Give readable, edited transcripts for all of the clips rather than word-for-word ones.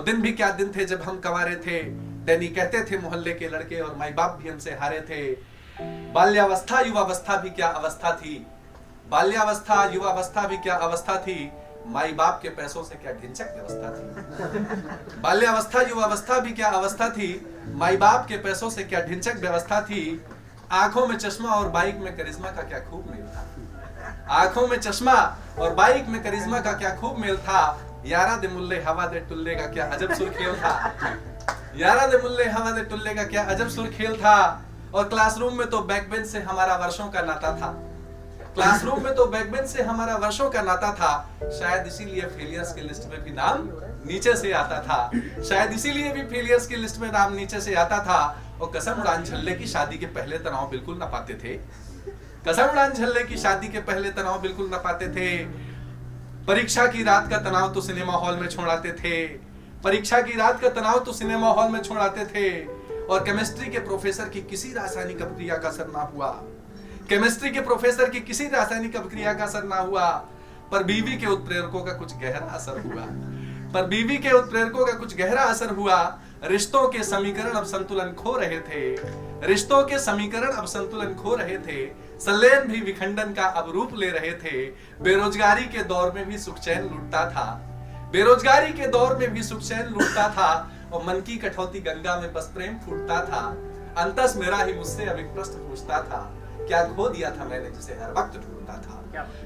वो दिन भी क्या दिन थे जब हम कवारे थे, डैनी कहते थे मोहल्ले के लड़के, और माई बाप भी हमसे हारे थे। बाल्यावस्था युवावस्था भी क्या अवस्था थी, बाल्यावस्था युवावस्था भी क्या अवस्था थी, माई बाप के पैसों से क्या ढिंचक व्यवस्था थी। बाल्यावस्था युवावस्था भी क्या अवस्था थी, माई बाप के पैसों से क्या ढिंचक व्यवस्था थी। आंखों में चश्मा और बाइक में करिश्मा का क्या खूब मेल था, आंखों में चश्मा और बाइक में करिश्मा का क्या खूब मेल था। यारा दे मुल्ले हवा दे टुल्ले का क्या अजब सुरखेल था, यारा दे मुल्ले हवा दे टुल्ले का क्या अजब सुरखेल था। और क्लासरूम में तो बैकबेंच से हमारा वर्षों का नाता था, क्लासरूम में तो बैकबेंच से हमारा वर्षों का नाता था। शायद इसीलिए फेलियर्स की लिस्ट में भी नाम नीचे से आता था, शायद इसीलिए भी फेलियर्स की लिस्ट में नाम नीचे से आता था। और कसम उड़ान झल्ले की शादी के पहले तनाव बिल्कुल ना पाते थे, कसम उड़ान झल्ले की शादी के पहले तनाव बिल्कुल ना पाते थे। परीक्षा की रात का तनाव तो सिनेमा हॉल में छोड़ाते थे, परीक्षा की रात का तनाव तो सिनेमा हॉल में छोड़ाते थे। और केमिस्ट्री के प्रोफेसर की किसी रासायनिक अभिक्रिया का असर ना हुआ, केमिस्ट्री के प्रोफेसर की किसी रासायनिक अभिक्रिया का असर ना हुआ। पर बीवी के उत्प्रेरकों का कुछ गहरा असर हुआ, पर बीवी के उत्प्रेरकों का कुछ गहरा असर हुआ। रिश्तों के समीकरण अब संतुलन खो रहे थे, रिश्तों के समीकरण अब संतुलन खो रहे थे। संलेन भी विखंडन का अब रूप ले रहे थे। बेरोजगारी के दौर में भी सुख चैन लूटता था, बेरोजगारी के दौर में भी सुख चैन लूटता था। और मन की कठौती गंगा में बस प्रेम फूटता था। अंतस मेरा ही मुझसे अब एक प्रश्न पूछता था, क्या खो दिया था मैंने जिसे हर वक्त ढूंढता था,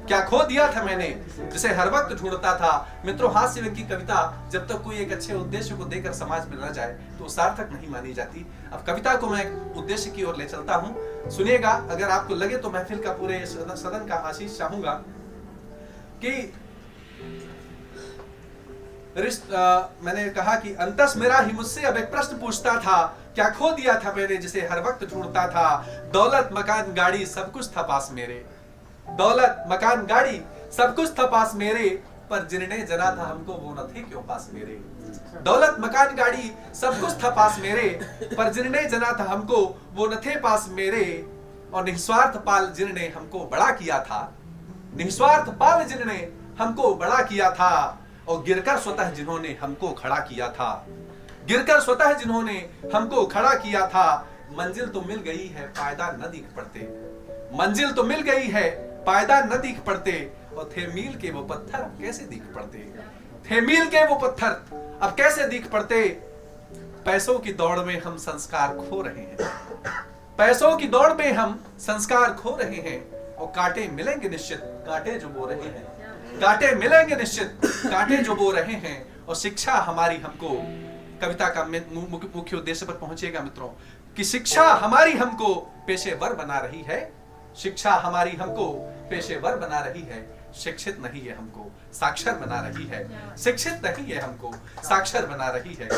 क्या खो दिया था मैंने जिसे हर वक्त ढूंढता था। मित्रों, हास्य व्यंग की कविता जब तक कोई एक अच्छे उद्देश्य को देकर समाज में न जाए तो सार्थक नहीं मानी जाती। अब कविता को मैं एक उद्देश्य की ओर ले चलता हूं, सुनिएगा। अगर आपको लगे तो महफिल का पूरे सदन का आशीष चाहूंगा कि मैंने कहा कि अंतस मेरा ही मुझसे अब एक प्रश्न पूछता था, क्या खो दिया था मैंने जिसे हर वक्त ढूंढता था। दौलत मकान गाड़ी सब कुछ था पास मेरे, दौलत मकान गाड़ी सब कुछ था पास मेरे, पर जिन्हें जना था हमको वो न थे क्यों पास मेरे। दौलत मकान गाड़ी सब कुछ था पास मेरे, पर जिन्हें जना था हमको वो न थे पास मेरे। और निस्वार्थ पाल जिन्होंने हमको बड़ा किया था, निस्वार्थ पाल जिन्होंने हमको बड़ा किया था। और गिरकर स्वतः जिन्होंने हमको खड़ा किया था, गिरकर स्वतः जिन्होंने हमको खड़ा किया था। मंजिल तो मिल गई है पायदान न दिख पड़ते, मंजिल तो मिल गई है पायदान न दिख पड़ते। और थे मील के वो पत्थर अब कैसे दिख पड़ते, थे मील के वो पत्थर अब कैसे दिख पड़ते। पैसों की दौड़ में हम संस्कार खो रहे हैं, पैसों की दौड़ में हम संस्कार खो रहे हैं। और कांटे मिलेंगे निश्चित कांटे जो बो रहे हैं, कांटे मिलेंगे निश्चित कांटे जो बो रहे हैं। और शिक्षा हमारी हमको, कविता का मुख्य उद्देश्य पर पहुंचेगा मित्रों, कि शिक्षा हमारी हमको पेशेवर बना रही है, शिक्षा हमारी हमको पेशेवर बना रही है। शिक्षित नहीं है हमको साक्षर बना रही है, शिक्षित नहीं है हमको साक्षर बना रही है।